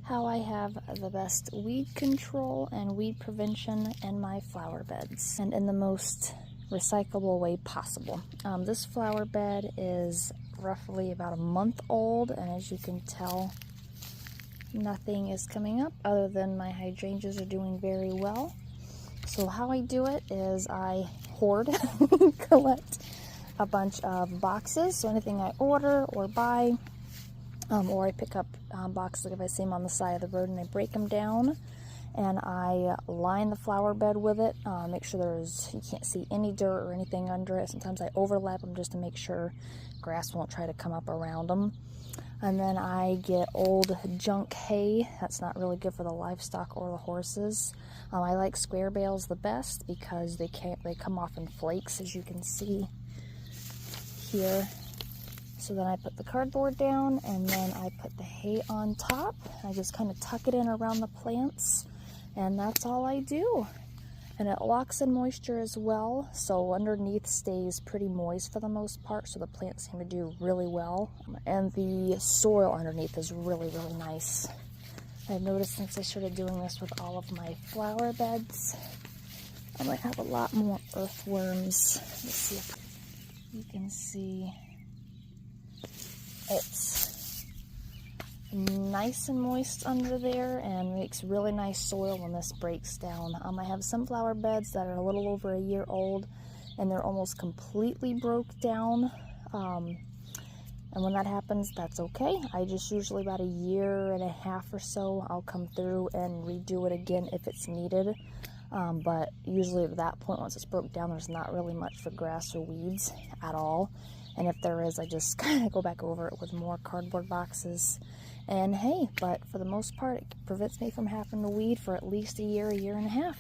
how I have the best weed control and weed prevention in my flower beds, and in the most recyclable way possible. This flower bed is roughly about a month old, and as you can tell, nothing is coming up other than my hydrangeas are doing very well. So how I do it is I hoard, collect a bunch of boxes, so anything I order or buy, or I pick up boxes like if I see them on the side of the road, and I break them down and I line the flower bed with it, make sure you can't see any dirt or anything under it. Sometimes I overlap them just to make sure grass won't try to come up around them. And then I get old junk hay. That's not really good for the livestock or the horses. I like square bales the best because they come off in flakes, as you can see here. So then I put the cardboard down, and then I put the hay on top. I just kind of tuck it in around the plants, and that's all I do. And it locks in moisture as well, so underneath stays pretty moist for the most part, so the plants seem to do really well. And the soil underneath is really, really nice. I've noticed since I started doing this with all of my flower beds, I might have a lot more earthworms. Let's see if you can see. It's nice and moist under there and makes really nice soil when this breaks down. I have some flower beds that are a little over a year old and they're almost completely broke down. And when that happens, that's okay. I just usually about a year and a half or so, I'll come through and redo it again if it's needed. But usually at that point, once it's broke down, there's not really much for grass or weeds at all. And if there is, I just kind of go back over it with more cardboard boxes and hay. But for the most part, it prevents me from having to weed for at least a year and a half.